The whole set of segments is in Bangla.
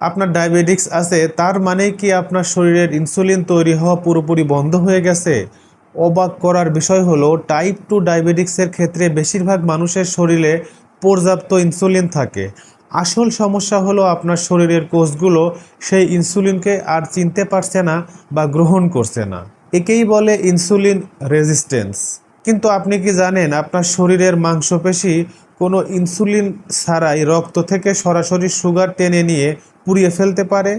আপনার ডায়াবেটিক্স আছে, তার মানে কি আপনার শরীরের ইনসুলিন তৈরি হওয়া পুরোপুরি বন্ধ হয়ে গেছে? অবাক করার বিষয় হলো, টাইপ 2 ডায়াবেটিক্সের ক্ষেত্রে বেশিরভাগ মানুষের শরীরে পর্যাপ্ত ইনসুলিন থাকে। আসল সমস্যা হলো আপনার শরীরের কোষগুলো সেই ইনসুলিনকে আর চিনতে পারছে না বা গ্রহণ করছে না। একেই বলে ইনসুলিন রেজিস্ট্যান্স। কিন্তু আপনি কি জানেন আপনার শরীরের মাংসপেশি কোনো ইনসুলিন ছাড়াই রক্ত থেকে সরাসরি সুগার টেনে নিয়ে পুড়িয়ে ফেলতে পারে?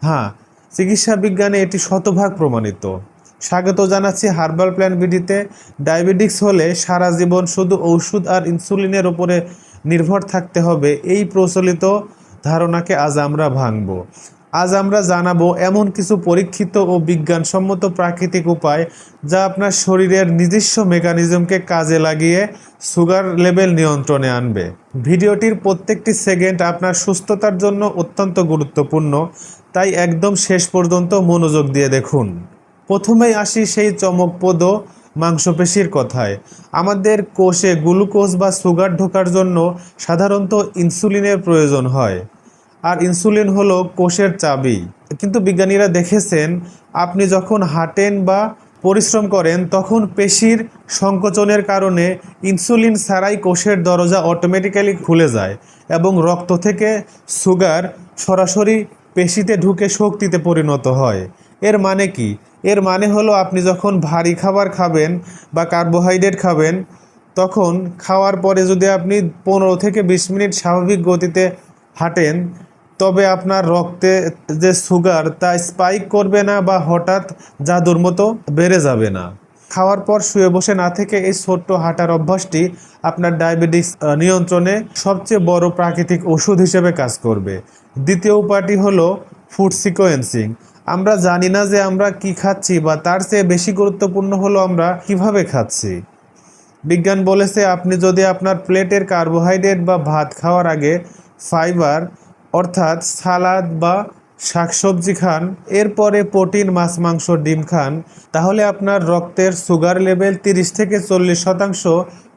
হ্যাঁ, চিকিৎসা বিজ্ঞানে এটি শতভাগ প্রমাণিত। স্বাগত জানাচ্ছি হার্বাল প্ল্যান বিডিতে। ডায়াবেটিক্স হলে সারা জীবন শুধু ওষুধ আর ইনসুলিনের উপরে নির্ভর থাকতে হবে, এই প্রচলিত ধারণাকে আজ আমরা ভাঙব। আজ আমরা জানাবো এমন কিছু পরীক্ষিত ও বিজ্ঞানসম্মত প্রাকৃতিক উপায় যা আপনার শরীরের নিজস্ব মেকানিজমকে কাজে লাগিয়ে সুগার লেভেল নিয়ন্ত্রণে আনবে। ভিডিওটির প্রত্যেকটি সেকেন্ড আপনার সুস্থতার জন্য অত্যন্ত গুরুত্বপূর্ণ, তাই একদম শেষ পর্যন্ত মনোযোগ দিয়ে দেখুন। প্রথমেই আসি সেই চমকপ্রদ মাংসপেশির কথায়। আমাদের কোষে গ্লুকোজ বা সুগার ঢোকার জন্য সাধারণত ইনসুলিনের প্রয়োজন হয়, আর ইনসুলিন হলো কোষের চাবি। কিন্তু বিজ্ঞানীরা দেখেছেন আপনি যখন হাঁটেন বা পরিশ্রম করেন তখন পেশির সংকোচনের কারণে ইনসুলিন ছাড়াই কোষের দরজা অটোমেটিক্যালি খুলে যায় এবং রক্ত থেকে সুগার সরাসরি পেশিতে ঢুকে শক্তিতে পরিণত হয়। এর মানে কি? এর মানে হলো আপনি যখন ভারী খাবার খাবেন বা কার্বোহাইড্রেট খাবেন, তখন খাওয়ার পরে যদি আপনি 15 থেকে 20 মিনিট স্বাভাবিক গতিতে হাঁটেন, তবে আপনার রক্তে যে সুগার তা স্পাইক করবে না বা হঠাৎ জাদুর মতো বেড়ে যাবে না। খাওয়ার পর শুয়ে বসে না থেকে এই ছোট্ট হাঁটার অভ্যাসটি আপনার ডায়াবেটিস নিয়ন্ত্রণে সবচেয়ে বড় প্রাকৃতিক ওষুধ হিসেবে কাজ করবে। দ্বিতীয় উপায়টি হলো ফুড সিকোয়েন্সিং। আমরা জানি না যে আমরা কি খাচ্ছি, বা তার চেয়ে বেশি গুরুত্বপূর্ণ হলো আমরা কিভাবে খাচ্ছি। বিজ্ঞান বলেছে আপনি যদি আপনার প্লেটের কার্বোহাইড্রেট বা ভাত খাওয়ার আগে ফাইবার অর্থাৎ সালাদ বা শাকসবজি খান, এরপরে প্রোটিন মাছ মাংস ডিম খান, তাহলে আপনার রক্তের সুগার লেভেল 30 থেকে 40%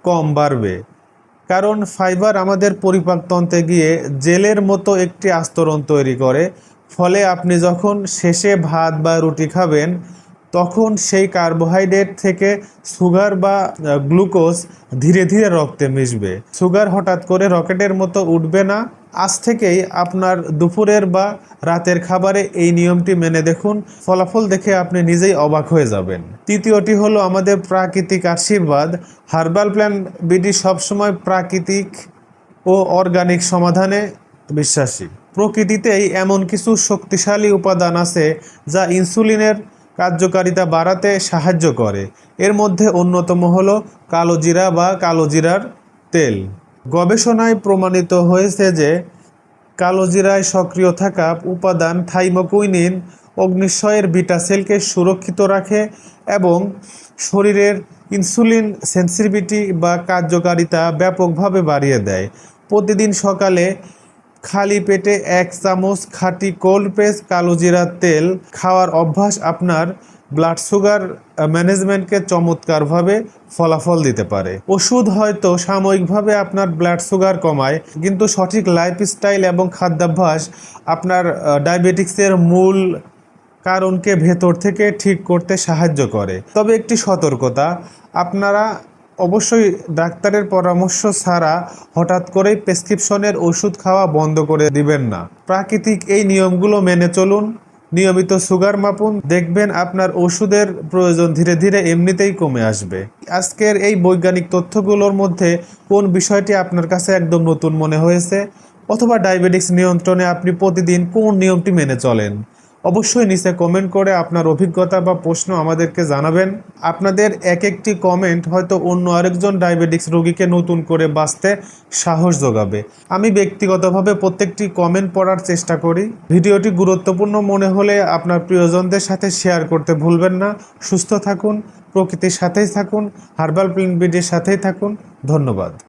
কম বাড়বে। কারণ ফাইবার আমাদের পরিপাকতন্ত্রে গিয়ে জেলের মতো একটি আস্তরণ তৈরি করে, ফলে আপনি যখন শেষে ভাত বা রুটি খাবেন তখন সেই কার্বোহাইড্রেট থেকে সুগার বা গ্লুকোজ ধীরে ধীরে রক্তে মিশবে। সুগার হঠাৎ করে রকেটের মতো উঠবে না। আজ থেকেই আপনার দুপুরের বা রাতের খাবারে এই নিয়মটি মেনে দেখুন, ফলাফল দেখে আপনি নিজেই অবাক হয়ে যাবেন। তৃতীয়টি হলো আমাদের প্রাকৃতিক আশীর্বাদ। হার্বাল প্ল্যান বিডি সবসময় প্রাকৃতিক ও অর্গানিক সমাধানে বিশ্বাসী। প্রকৃতিতেই এমন কিছু শক্তিশালী উপাদান আছে যা ইনসুলিনের কার্যকারিতা বাড়াতে সাহায্য করে। এর মধ্যে অন্যতম হলো কালোজিরা বা কালোজিরার তেল। গবেষণায় প্রমাণিত হয়েছে যে কালোজিরায় সক্রিয় থাকা উপাদান থাইমোকুইনিন অগ্ন্যাশয়ের বিটা সেলকে সুরক্ষিত রাখে এবং শরীরের ইনসুলিন সেন্সিটিভিটি বা কার্যকারিতা ব্যাপকভাবে বাড়িয়ে দেয়। প্রতিদিন সকালে খালি পেটে 1 চামচ খাঁটি কোল্ড প্রেস কালোজিরার তেল খাওয়ার অভ্যাস আপনার ব্লাড সুগার ম্যানেজমেন্টকে চমৎকারভাবে ফলাফল দিতে পারে। ওষুধ হয়তো সাময়িকভাবে আপনার ব্লাড সুগার কমায়, কিন্তু সঠিক লাইফস্টাইল এবং খাদ্যাভ্যাস আপনার ডায়াবেটিক্সের মূল কারণকে ভেতর থেকে ঠিক করতে সাহায্য করে। তবে একটি সতর্কতা, আপনারা অবশ্যই ডাক্তারের পরামর্শ ছাড়া হঠাৎ করেই প্রেসক্রিপশনের ওষুধ খাওয়া বন্ধ করে দিবেন না। প্রাকৃতিক এই নিয়মগুলো মেনে চলুন, নিয়মিত সুগার মাপুন, দেখবেন আপনার ওষুধের প্রয়োজন ধীরে ধীরে এমনিতেই কমে আসবে। আজকের এই বৈজ্ঞানিক তথ্যগুলোর মধ্যে কোন বিষয়টি আপনার কাছে একদম নতুন মনে হয়েছে, অথবা ডায়াবেটিক্স নিয়ন্ত্রণে আপনি প্রতিদিন কোন নিয়মটি মেনে চলেন? অবশ্যই নিচে কমেন্ট করে আপনার অভিজ্ঞতা বা প্রশ্ন আমাদেরকে জানাবেন। আপনাদের এক একটি কমেন্ট হয়তো অন্য আরেকজন ডায়াবেটিক্স রোগীকে নতুন করে বাঁচতে সাহস যোগাবে। আমি ব্যক্তিগতভাবে প্রত্যেকটি কমেন্ট পড়ার চেষ্টা করি। ভিডিওটি গুরুত্বপূর্ণ মনে হলে আপনার প্রিয়জনদের সাথে শেয়ার করতে ভুলবেন না। সুস্থ থাকুন, প্রকৃতির সাথেই থাকুন, হার্বাল প্ল্যান বিডির সাথেই থাকুন। ধন্যবাদ।